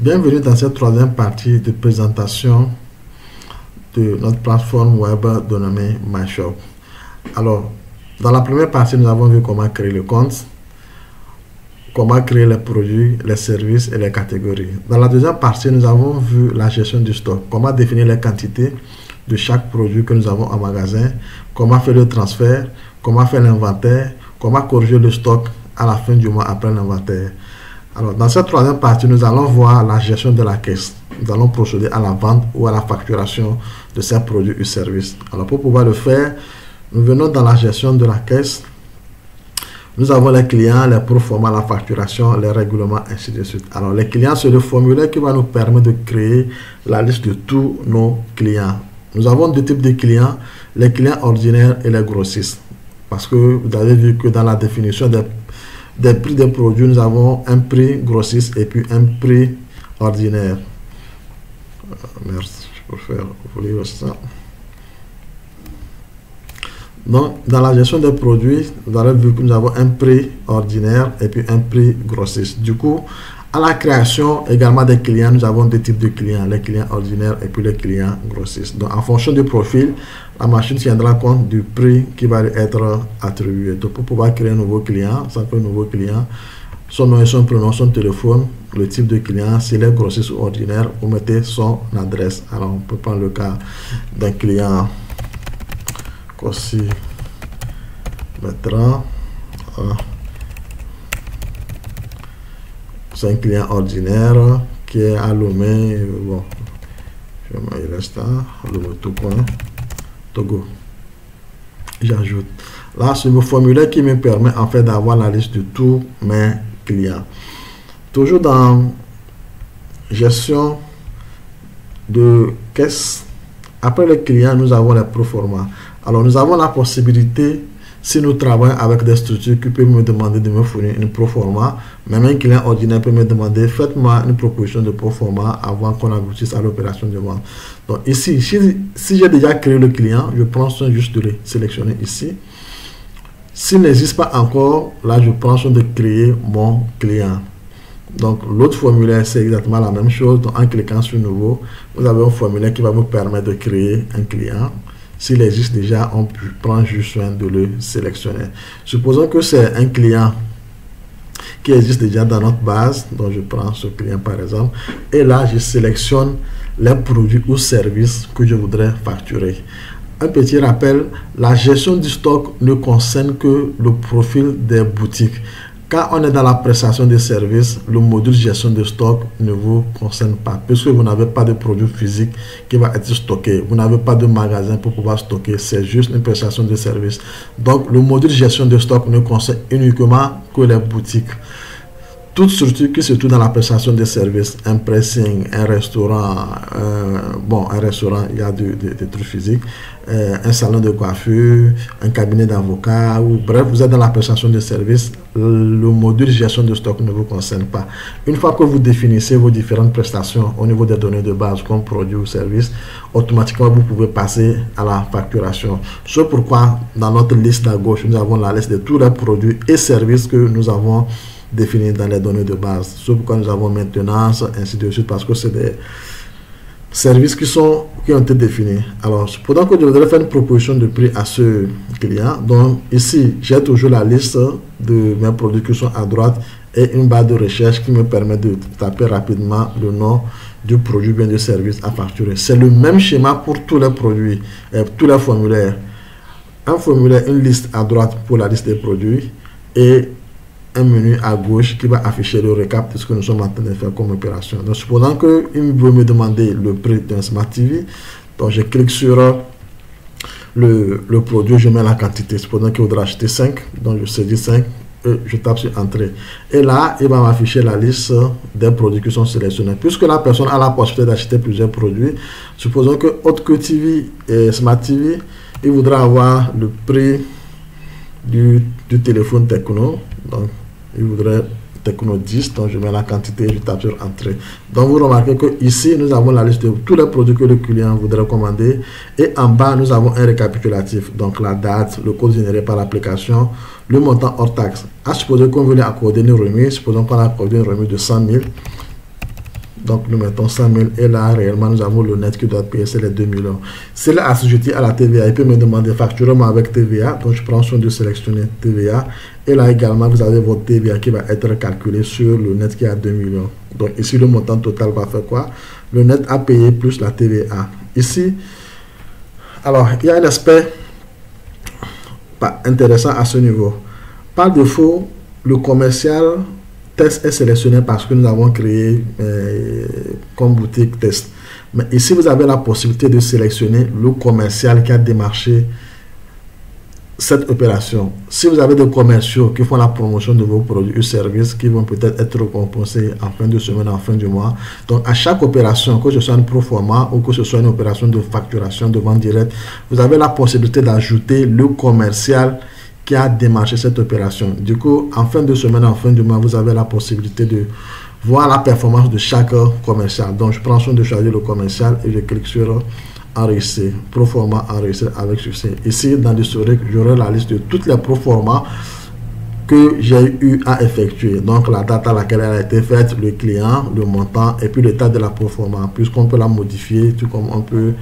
Bienvenue dans cette troisième partie de présentation de notre plateforme web dénommée MyShop. Alors, dans la première partie, nous avons vu comment créer le compte, comment créer les produits, les services et les catégories. Dans la deuxième partie, nous avons vu la gestion du stock, comment définir les quantités de chaque produit que nous avons en magasin, comment faire le transfert, comment faire l'inventaire, comment corriger le stock à la fin du mois après l'inventaire. Alors, dans cette troisième partie, nous allons voir la gestion de la caisse. Nous allons procéder à la vente ou à la facturation de ces produits ou services. Alors, pour pouvoir le faire, nous venons dans la gestion de la caisse. Nous avons les clients, les proforma, la facturation, les règlements, ainsi de suite. Alors, les clients, c'est le formulaire qui va nous permettre de créer la liste de tous nos clients. Nous avons deux types de clients, les clients ordinaires et les grossistes. Parce que vous avez vu que dans la définition des prix des produits, nous avons un prix grossiste et puis un prix ordinaire. Merci, je préfère ouvrir ça. Donc, dans la gestion des produits, vous avez vu que nous avons un prix ordinaire et puis un prix grossiste. Du coup, à la création également des clients, nous avons deux types de clients, les clients ordinaires et puis les clients grossistes. Donc, en fonction du profil, la machine tiendra compte du prix qui va lui être attribué. Donc, pour pouvoir créer un nouveau client, ça fait un nouveau client, son nom et son prénom, son téléphone, le type de client, s'il est grossiste ou ordinaire, vous mettez son adresse. Alors, on peut prendre le cas d'un client aussi mettra. C'est un client ordinaire qui est à Lomé. Bon, il reste à Lomé tout point Togo. J'ajoute. Là, c'est le formulaire qui me permet en fait d'avoir la liste de tous mes clients. Toujours dans gestion de caisse. Après les clients, nous avons les proforma. Alors, nous avons la possibilité, si nous travaillons avec des structures qui peuvent me demander de me fournir une proforma, même un client ordinaire peut me demander, faites-moi une proposition de proforma avant qu'on aboutisse à l'opération de vente. Donc ici, si j'ai déjà créé le client, je prends soin juste de le sélectionner ici. S'il n'existe pas encore, là, je prends soin de créer mon client. Donc, l'autre formulaire, c'est exactement la même chose. Donc, en cliquant sur Nouveau, vous avez un formulaire qui va vous permettre de créer un client. S'il existe déjà, on prend juste soin de le sélectionner. Supposons que c'est un client qui existe déjà dans notre base. Donc, je prends ce client par exemple. Et là, je sélectionne les produits ou services que je voudrais facturer. Un petit rappel, la gestion du stock ne concerne que le profil des boutiques. Quand on est dans la prestation de services, le module gestion de stock ne vous concerne pas, puisque vous n'avez pas de produit physique qui va être stocké. Vous n'avez pas de magasin pour pouvoir stocker. C'est juste une prestation de services. Donc, le module gestion de stock ne concerne uniquement que les boutiques. Toute structure qui se trouve dans la prestation de services, un pressing, un restaurant, un restaurant, il y a des trucs physiques, un salon de coiffure, un cabinet d'avocat, ou bref, vous êtes dans la prestation de services, le module gestion de stock ne vous concerne pas. Une fois que vous définissez vos différentes prestations au niveau des données de base comme produits ou services, automatiquement vous pouvez passer à la facturation. C'est pourquoi dans notre liste à gauche, nous avons la liste de tous les produits et services que nous avons définis dans les données de base. C'est pourquoi nous avons maintenance, ainsi de suite, parce que c'est des services qui ont été définis. Alors, pendant que je voudrais faire une proposition de prix à ce client, donc ici, j'ai toujours la liste de mes produits qui sont à droite et une barre de recherche qui me permet de taper rapidement le nom du produit, bien de service à facturer. C'est le même schéma pour tous les produits, tous les formulaires. Un formulaire, une liste à droite pour la liste des produits et un menu à gauche qui va afficher le récap de ce que nous sommes en train de faire comme opération. Donc, supposons qu'il veut me demander le prix d'un Smart TV, donc je clique sur le produit, je mets la quantité. Supposons qu'il voudra acheter 5, donc je saisis 5 et je tape sur Entrée. Et là, il va m'afficher la liste des produits qui sont sélectionnés. Puisque la personne a la possibilité d'acheter plusieurs produits, supposons que autre que TV et Smart TV, il voudra avoir le prix du téléphone Tecno. Donc, il voudrait Tecno 10, donc je mets la quantité et je tape sur Entrée. Donc, vous remarquez que ici, nous avons la liste de tous les produits que le client voudrait commander. Et en bas, nous avons un récapitulatif. Donc, la date, le code généré par l'application, le montant hors taxe. À supposer qu'on voulait accorder une remise, supposons qu'on a accordé une remise de 100 000. Donc, nous mettons 100 000 et là, réellement, nous avons le net qui doit payer, c'est les 2 millions. S'il est assujetti à la TVA, il peut me demander facturement avec TVA. Donc, je prends soin de sélectionner TVA. Et là également, vous avez votre TVA qui va être calculé sur le net qui est à 2 millions. Donc, ici, le montant total va faire quoi? Le net à payer plus la TVA. Ici, alors, il y a un aspect pas intéressant à ce niveau. Par défaut, le commercial test est sélectionné parce que nous avons créé comme boutique test. Mais ici, vous avez la possibilité de sélectionner le commercial qui a démarché cette opération. Si vous avez des commerciaux qui font la promotion de vos produits ou services qui vont peut-être être récompensés en fin de semaine, en fin du mois. Donc, à chaque opération, que ce soit une proforma ou que ce soit une opération de facturation, de vente directe, vous avez la possibilité d'ajouter le commercial qui a démarché cette opération. Du coup, en fin de semaine, en fin du mois, vous avez la possibilité de voir la performance de chaque commercial. Donc, je prends soin de choisir le commercial et je clique sur enregistrer, proforma enregistrer avec succès. Ici, dans l'historique, j'aurai la liste de toutes les proformas que j'ai eu à effectuer. Donc, la date à laquelle elle a été faite, le client, le montant et puis l'état de la proforma, puisqu'on peut la modifier, tout comme on peut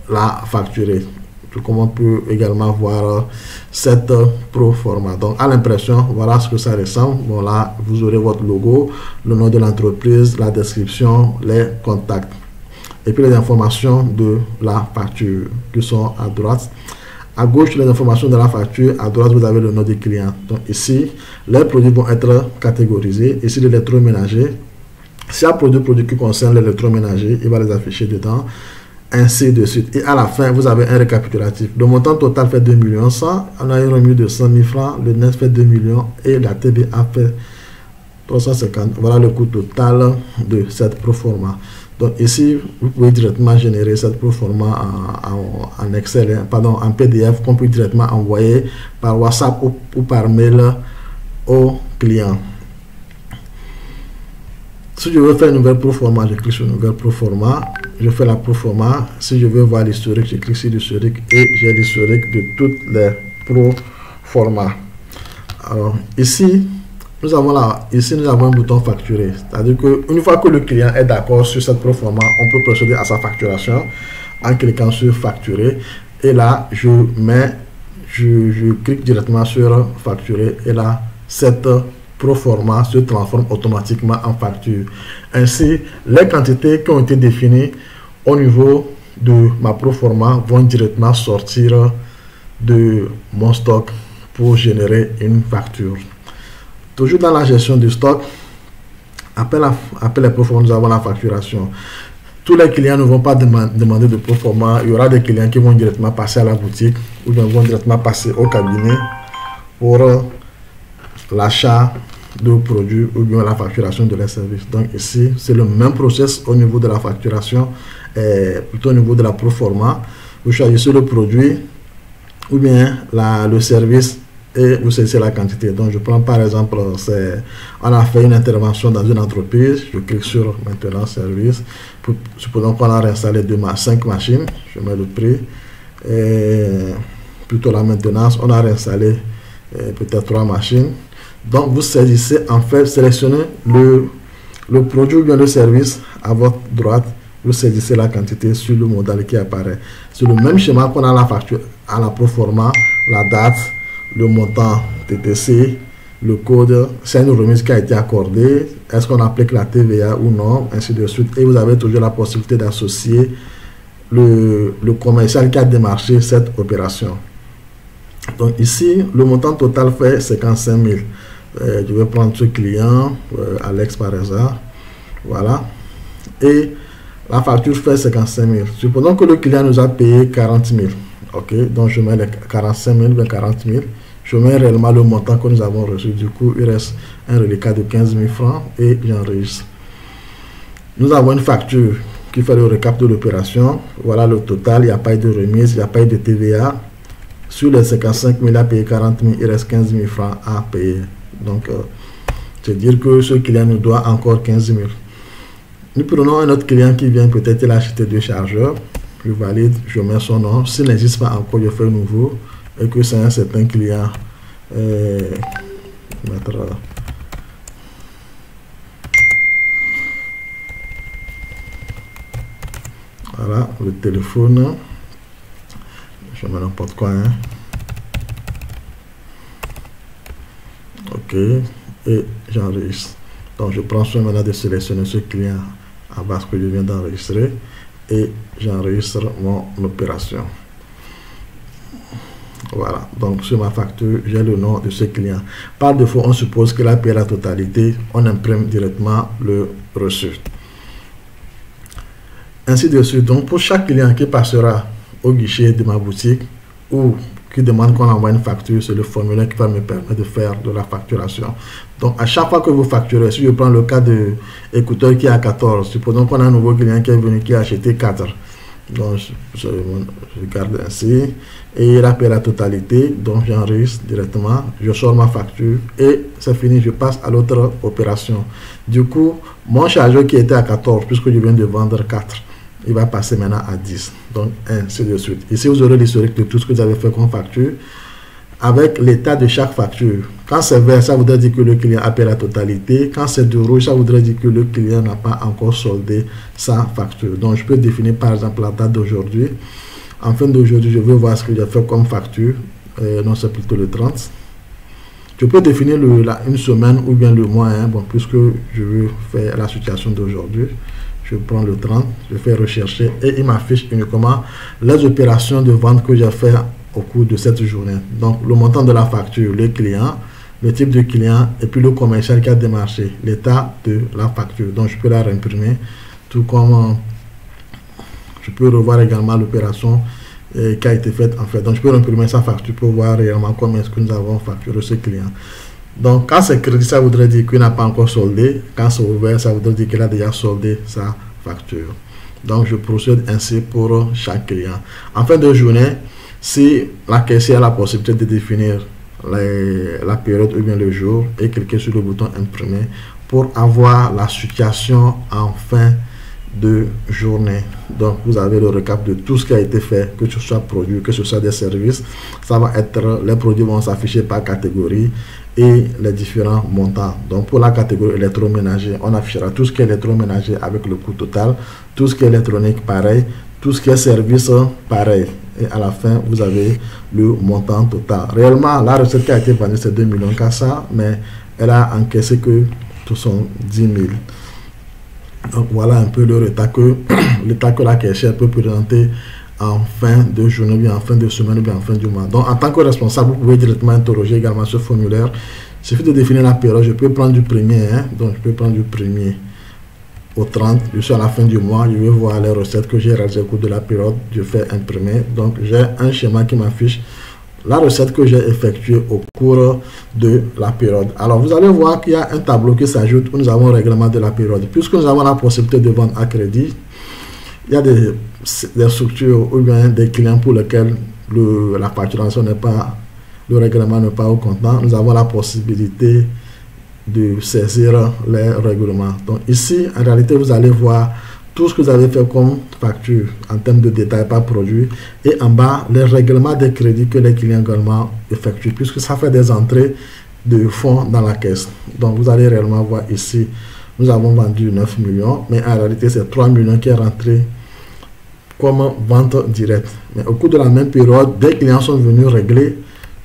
la facturer. Tout comme on peut également voir cette proforma. Donc, à l'impression, voilà ce que ça ressemble. Bon, là, vous aurez votre logo, le nom de l'entreprise, la description, les contacts. Et puis les informations de la facture qui sont à droite. À gauche, les informations de la facture. À droite, vous avez le nom du client. Donc ici, les produits vont être catégorisés. Ici, l'électroménager. S'il y a produit qui concerne l'électroménager, il va les afficher dedans. Ainsi de suite. Et à la fin, vous avez un récapitulatif. Le montant total fait 2 millions 100. On a une remise de 100 000 francs. Le net fait 2 millions. Et la TVA fait 350. Voilà le coût total de cette proforma. Donc ici, vous pouvez directement générer cette proforma en Excel, pardon, en PDF qu'on peut directement envoyer par WhatsApp ou par mail au client. Si je veux faire une nouvelle proforma, je clique sur nouvelle proforma, je fais la proforma. Si je veux voir l'historique, je clique sur l'historique et j'ai l'historique de toutes les proformas. Alors ici, nous avons un bouton facturer. C'est-à-dire qu'une fois que le client est d'accord sur cette proforma, on peut procéder à sa facturation en cliquant sur facturer. Et là, je clique directement sur facturer. Et là, cette proforma se transforme automatiquement en facture. Ainsi, les quantités qui ont été définies au niveau de ma proforma vont directement sortir de mon stock pour générer une facture. Toujours dans la gestion du stock, après les proformas, nous avons la facturation. Tous les clients ne vont pas demander de proforma. Il y aura des clients qui vont directement passer à la boutique ou bien vont directement passer au cabinet pour l'achat de produits ou bien la facturation de leurs services. Donc ici, c'est le même process au niveau de la facturation, plutôt au niveau de la proforma. Vous choisissez le produit ou bien le service et vous saisissez la quantité. Donc je prends par exemple, on a fait une intervention dans une entreprise, je clique sur maintenant service, supposons qu'on a réinstallé 5 machines, je mets le prix, et plutôt la maintenance, on a réinstallé peut-être 3 machines. Donc vous saisissez, en fait, sélectionnez le produit ou bien le service à votre droite, vous saisissez la quantité sur le modèle qui apparaît. C'est le même schéma qu'on a à la facture, à la proforma, la date, le montant TTC, le code, c'est une remise qui a été accordée, est-ce qu'on applique la TVA ou non, ainsi de suite. Et vous avez toujours la possibilité d'associer le commercial qui a démarché cette opération. Donc ici, le montant total fait 55 000. Je vais prendre ce client, Alex par exemple, voilà. Et la facture fait 55 000. Supposons que le client nous a payé 40 000. Ok, donc je mets les 45 000, bien 40 000. Je mets réellement le montant que nous avons reçu. Du coup, il reste un reliquat de 15 000 francs et j'enregistre. Nous avons une facture qui fait le récap de l'opération. Voilà le total. Il n'y a pas eu de remise, il n'y a pas eu de TVA. Sur les 55 000 à payer 40 000, il reste 15 000 francs à payer. Donc, c'est dire que ce client nous doit encore 15 000. Nous prenons un autre client qui vient, peut-être il a acheté 2 chargeurs. Je valide, je mets son nom. S'il n'existe pas encore, je fais nouveau. Et que c'est un certain client. Voilà, le téléphone. Je mets n'importe quoi. Hein. Ok. Et j'enregistre. Donc, je prends soin maintenant de sélectionner ce client à base que je viens d'enregistrer. Et j'enregistre mon opération. Voilà, donc sur ma facture, j'ai le nom de ce client. Par défaut, on suppose qu'il a payé la totalité, on imprime directement le reçu. Ainsi de suite, donc pour chaque client qui passera au guichet de ma boutique ou qui demande qu'on envoie une facture, c'est le formulaire qui va me permettre de faire de la facturation. Donc à chaque fois que vous facturez, si je prends le cas de écouteur qui est à 14, supposons qu'on a un nouveau client qui est venu qui a acheté 4. Donc je garde ainsi et il a payé la totalité, donc j'enregistre directement, je sors ma facture et c'est fini, je passe à l'autre opération. Du coup, mon chargeur qui était à 14, puisque je viens de vendre 4, il va passer maintenant à 10, donc ainsi de suite. Ici vous aurez l'historique de tout ce que vous avez fait comme facture avec l'état de chaque facture. Quand c'est vert, ça voudrait dire que le client a payé la totalité. Quand c'est de rouge, ça voudrait dire que le client n'a pas encore soldé sa facture. Donc, je peux définir par exemple la date d'aujourd'hui. En fin d'aujourd'hui, je veux voir ce que j'ai fait comme facture. Non, c'est plutôt le 30. Je peux définir une semaine ou bien le mois. Hein, bon, puisque je veux faire la situation d'aujourd'hui. Je prends le 30, je fais rechercher et il m'affiche uniquement les opérations de vente que j'ai fait au cours de cette journée. Donc, le montant de la facture, le client, le type de client et puis le commercial qui a démarché, l'état de la facture. Donc, je peux la réimprimer, tout comme je peux revoir également l'opération qui a été faite en fait. Donc, je peux réimprimer sa facture pour voir réellement combien est-ce que nous avons facturé ce client. Donc, quand c'est crédit, ça voudrait dire qu'il n'a pas encore soldé. Quand c'est ouvert, ça voudrait dire qu'il a déjà soldé sa facture. Donc, je procède ainsi pour chaque client. En fin de journée, si la caissière a la possibilité de définir la période ou bien le jour et cliquer sur le bouton imprimer pour avoir la situation en fin de journée. Donc vous avez le récap de tout ce qui a été fait, que ce soit produit, que ce soit des services. Ça va être, les produits vont s'afficher par catégorie et les différents montants. Donc pour la catégorie électroménager, on affichera tout ce qui est électroménager avec le coût total, tout ce qui est électronique pareil, tout ce qui est service pareil. Et à la fin, vous avez le montant total. Réellement, la recette qui a été vendue, c'est 2 millions qu'à ça, mais elle a encaissé que tout sont 10 000. Donc voilà un peu l'état que la caissière peut présenter en fin de journée, bien en fin de semaine, bien en fin du mois. Donc en tant que responsable, vous pouvez directement interroger également ce formulaire. Il suffit de définir la période. Je peux prendre du premier, hein, donc je peux prendre du premier au 30, je suis à la fin du mois, je vais voir les recettes que j'ai réalisées au cours de la période, je fais imprimer, donc j'ai un schéma qui m'affiche la recette que j'ai effectuée au cours de la période. Alors vous allez voir qu'il y a un tableau qui s'ajoute où nous avons le règlement de la période. Puisque nous avons la possibilité de vendre à crédit, il y a des structures ou bien des clients pour lesquels la facturation n'est pas, le règlement n'est pas au comptant. Nous avons la possibilité de saisir les règlements. Donc ici, en réalité, vous allez voir tout ce que vous avez fait comme facture en termes de détails par produit et en bas, les règlements des crédits que les clients également effectuent puisque ça fait des entrées de fonds dans la caisse. Donc vous allez réellement voir ici, nous avons vendu 9 millions, mais en réalité, c'est 3 millions qui est rentré comme vente directe. Mais au cours de la même période, des clients sont venus régler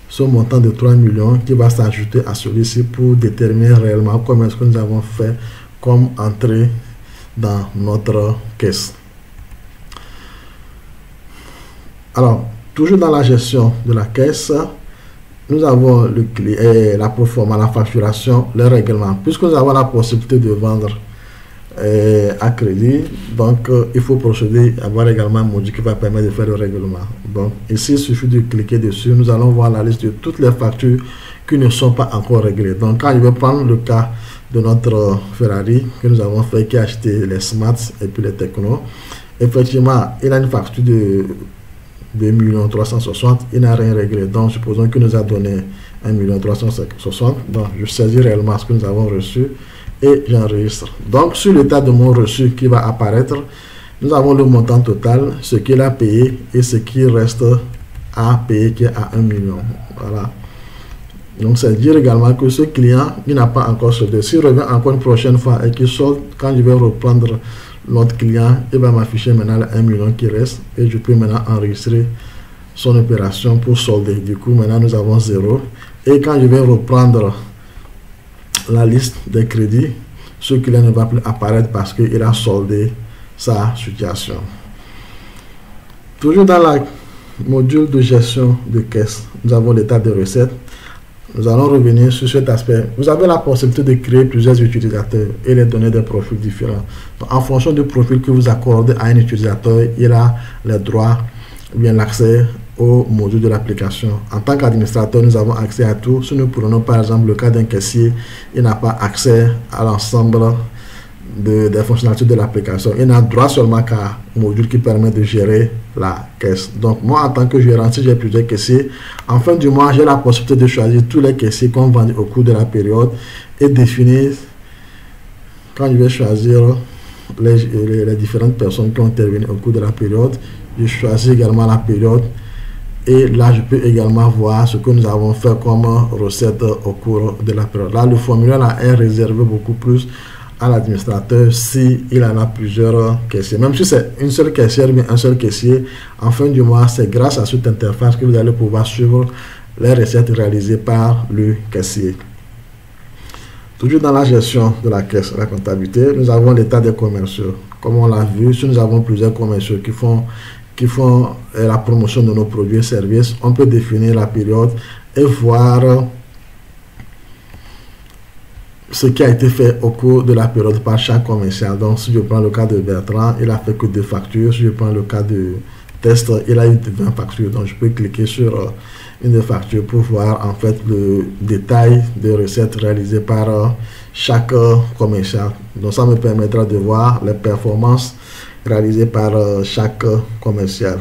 ce montant de 3 millions qui va s'ajouter à celui-ci pour déterminer réellement combien est-ce que nous avons fait comme entrée dans notre caisse. Alors, toujours dans la gestion de la caisse, nous avons le client, la proforma, la facturation, le règlement. Puisque nous avons la possibilité de vendre à crédit, donc il faut procéder à avoir également un module qui va permettre de faire le règlement. Donc ici, il suffit de cliquer dessus, nous allons voir la liste de toutes les factures qui ne sont pas encore réglées. Donc quand je vais prendre le cas de notre Ferrari que nous avons fait, qui a acheté les Smart et puis les Techno, effectivement, il a une facture de 2 360 000, il n'a rien réglé. Donc supposons qu'il nous a donné 1 360 000, donc je saisis réellement ce que nous avons reçu et j'enregistre. Donc sur l'état de mon reçu qui va apparaître, nous avons le montant total, ce qu'il a payé et ce qui reste à payer qui est à 1 million. Voilà. Donc c'est dire également que ce client, il n'a pas encore soldé. S'il revient encore une prochaine fois et qu'il solde, quand je vais reprendre notre client, il va m'afficher maintenant le 1 million qui reste et je peux maintenant enregistrer son opération pour solder. Du coup, maintenant nous avons 0. Et quand je vais reprendre la liste des crédits, ce client ne va plus apparaître parce qu'il a soldé sa situation. Toujours dans le module de gestion de caisse, nous avons l'état de recettes. Nous allons revenir sur cet aspect. Vous avez la possibilité de créer plusieurs utilisateurs et les donner des profils différents. Donc, en fonction du profil que vous accordez à un utilisateur, il a les droits ou bien l'accès au module de l'application. En tant qu'administrateur, nous avons accès à tout. Si nous prenons par exemple le cas d'un caissier, il n'a pas accès à l'ensemble des fonctionnalités de l'application. Il n'a droit seulement qu'à un module qui permet de gérer la caisse. Donc moi, en tant que gérant, si j'ai plusieurs caissiers, en fin du mois, j'ai la possibilité de choisir tous les caissiers qu'on vend au cours de la période et définir, quand je vais choisir les différentes personnes qui ont intervenu au cours de la période, je choisis également la période et là je peux également voir ce que nous avons fait comme recette au cours de la période. Là, le formulaire là est réservé beaucoup plus à l'administrateur si il en a plusieurs caissiers. Même si c'est une seule caissière ou un seul caissier, en fin du mois, c'est grâce à cette interface que vous allez pouvoir suivre les recettes réalisées par le caissier. Toujours dans la gestion de la caisse, la comptabilité, nous avons l'état des commerciaux. Comme on l'a vu, si nous avons plusieurs commerciaux qui font la promotion de nos produits et services, on peut définir la période et voir ce qui a été fait au cours de la période par chaque commercial. Donc, si je prends le cas de Bertrand, il a fait que 2 factures. Si je prends le cas de Test, il a eu 20 factures. Donc, je peux cliquer sur une des factures pour voir en fait le détail des recettes réalisées par chaque commercial. Donc, ça me permettra de voir les performances réalisées par chaque commercial.